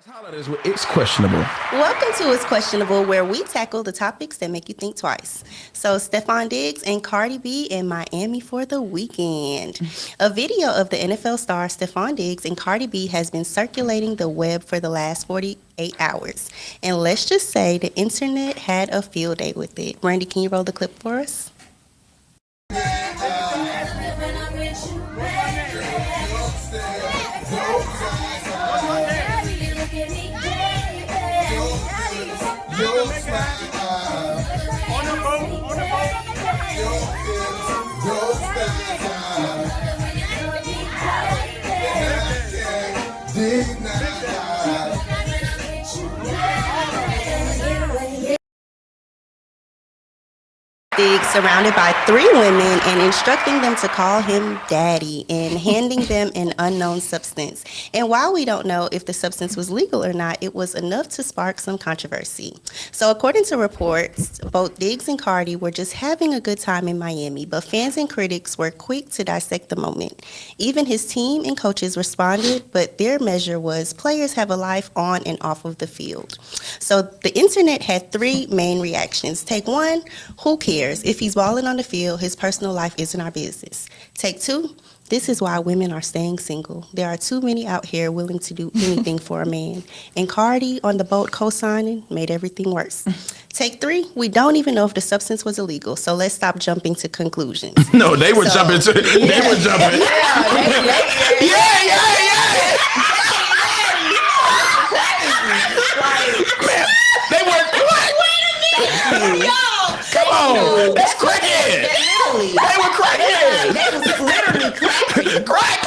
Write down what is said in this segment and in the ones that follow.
It's questionable. Welcome to It's Questionable, where we tackle the topics that make you think twice. So, Stefon Diggs and Cardi B in Miami for the weekend. A video of the NFL star Stefon Diggs and Cardi B has been circulating the web for the last 48 hours. And let's just say the internet had a field day with it. Randy, can you roll the clip for us? Diggs surrounded by 3 women and instructing them to call him daddy and handing them an unknown substance. And while we don't know if the substance was legal or not, it was enough to spark some controversy. So according to reports, both Diggs and Cardi were just having a good time in Miami, but fans and critics were quick to dissect the moment. Even his team and coaches responded, but their measure was players have a life on and off of the field. So the internet had 3 main reactions. Take 1, who cares? If he's balling on the field, his personal life isn't our business. Take 2, this is why women are staying single. There are too many out here willing to do anything for a man. And Cardi on the boat co-signing made everything worse. Take 3, we don't even know if the substance was illegal, so let's stop jumping to conclusions. No, they were jumping to. Yeah. They were jumping. Yeah. Man, they were. What? Come on, that's crackhead. They were crackhead. They was literally cracking. Crack.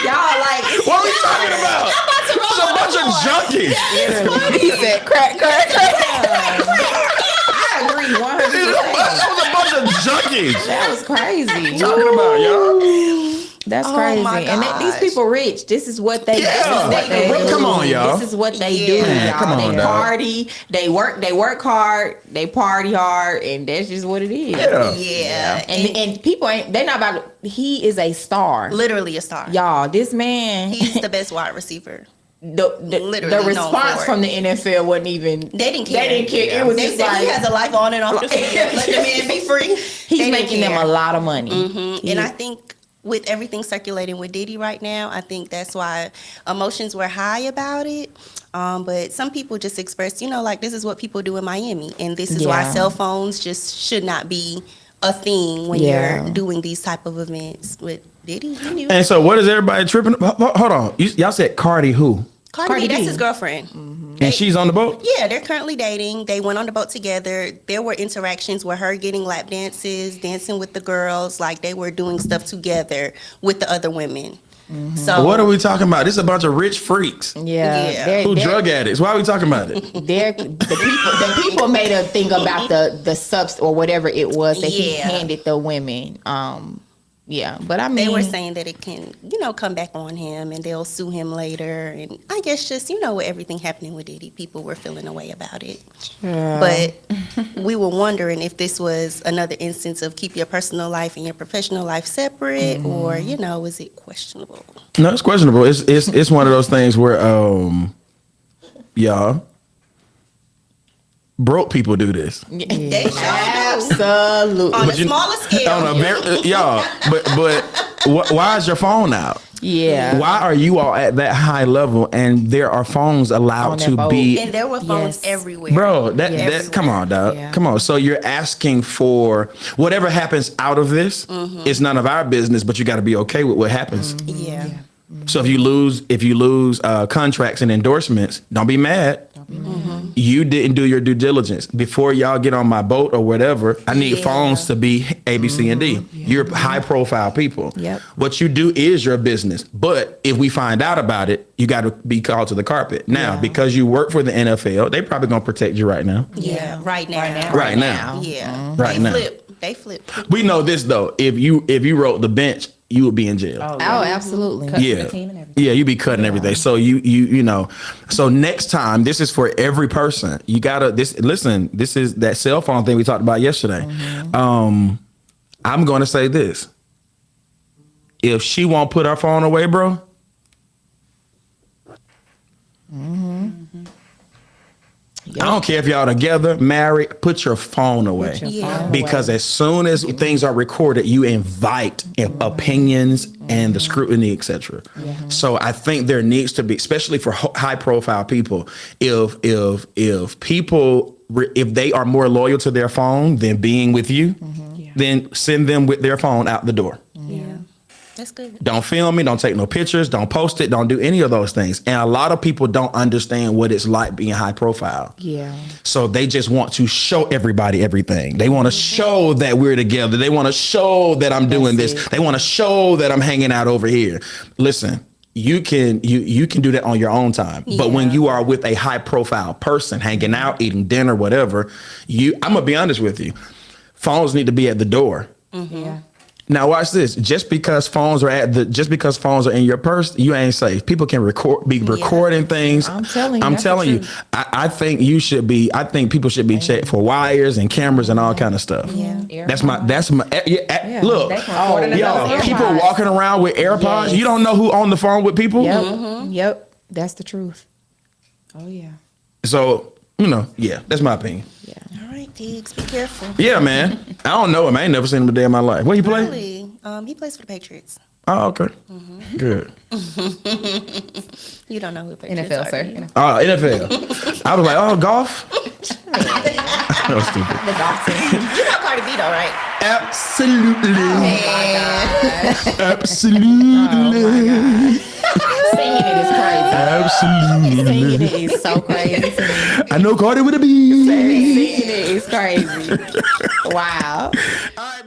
Y'all like, What are we talking about? It's a bunch of junkies. he said crack. I agree 100%. That was a bunch of junkies. That was crazy. Talking about y'all. That's Oh crazy. my And these people rich. This is what they Yeah. do. Come on, y'all. This is what they do, Yeah. y'all. Come on, they dog. party, they work hard, they party hard, and that's just what it is. Yeah. And people they're not about he is a star. Literally a star. Y'all, this man He's the best wide receiver. the known response for it. from the NFL wasn't even They didn't care. It was They just said like he has a life on and off the field. Let the man be free. he's making them a lot of money. And I think with everything circulating with Diddy right now, I think that's why emotions were high about it. But some people just expressed, like this is what people do in Miami. And this is why Yeah. cell phones just should not be a thing when Yeah. you're doing these type of events with Diddy. He knew. And so, what is everybody tripping? Hold on, y'all said Cardi who? Cardi B, that's B. his girlfriend. And she's on the boat. Yeah, they're currently dating. They went on the boat together. There were interactions with her getting lap dances, dancing with the girls. Like they were doing stuff together with the other women. So What are we talking about? This is a bunch of rich freaks Yeah. who drug addicts. Why are we talking about it? The people made a thing about the subs or whatever it was that he Yeah. handed the women. But I mean, they were saying that it can, come back on him and they'll sue him later. And I guess just, with everything happening with Diddy, people were feeling a way about it. But we were wondering if this was another instance of keep your personal life and your professional life separate or, is it questionable? No, it's questionable. It's one of those things where y'all broke people do this. They sure do. absolutely. On a But you- smaller scale. On a very, y'all, but why is your phone out? Yeah. Why are you all at that high level and there are phones allowed On that to boat. be? And there were phones Yes. everywhere. Bro, Yes. that come on, dog. Yeah. Come on. So you're asking for whatever happens out of this. It's none of our business, but you got to be okay with what happens. Yeah. So if you lose contracts and endorsements, don't be mad. You didn't do your due diligence before y'all get on my boat or whatever. I need Yeah. phones to be A, B, C, and D. You're high profile people. Yep. What you do is your business. But if we find out about it, you got to be called to the carpet. Now, because you work for the NFL, they probably gonna protect you right now. Yeah. Right now. Right now. Yeah. Right now. They flip. We know this though. If you wrote the bench, you would be in jail. Oh, absolutely. Yeah, yeah, you be cutting everything. So you know. So next time, this is for every person. You gotta listen. This is that cell phone thing we talked about yesterday. I'm going to say this: if she won't put her phone away, bro, I don't care if y'all together, married, put your phone away. Because as soon as things are recorded, you invite opinions and the scrutiny, etc. So I think there needs to be, especially for high profile people, if people, if they are more loyal to their phone than being with you, then send them with their phone out the door. Yeah. That's good. Don't film me. Don't take no pictures. Don't post it. Don't do any of those things. And a lot of people don't understand what it's like being high profile. Yeah. So they just want to show everybody everything. They want to show that we're together. They want to show that I'm doing this. They want to show that I'm hanging out over here. Listen, you can do that on your own time. But when you are with a high profile person, hanging out, eating dinner, whatever, I'm gonna be honest with you. Phones need to be at the door. Yeah. Now watch this. Just because phones are in your purse, you ain't safe. People can recording things. I'm telling you. I think people should be checked for wires and cameras and all kind of stuff. Yeah. That's my look. People walking around with AirPods. Yes. You don't know who on the phone with people. Yep. That's the truth. Oh yeah. So, that's my opinion. Yeah. All right, Diggs, be careful. Yeah, man. I don't know him. I ain't never seen him a day in my life. Where he play? Really? He plays for the Patriots. Oh, okay. Good. You don't know who Patriots NFL, are, sir. do you? NFL. I was like, oh, golf? That was stupid. The golf team. You know Cardi B, though, right? Absolutely. Oh, Singing it is crazy. Absolutely. Singing it is so crazy. I know Cardi with a B. Singing it is crazy. Wow. All right,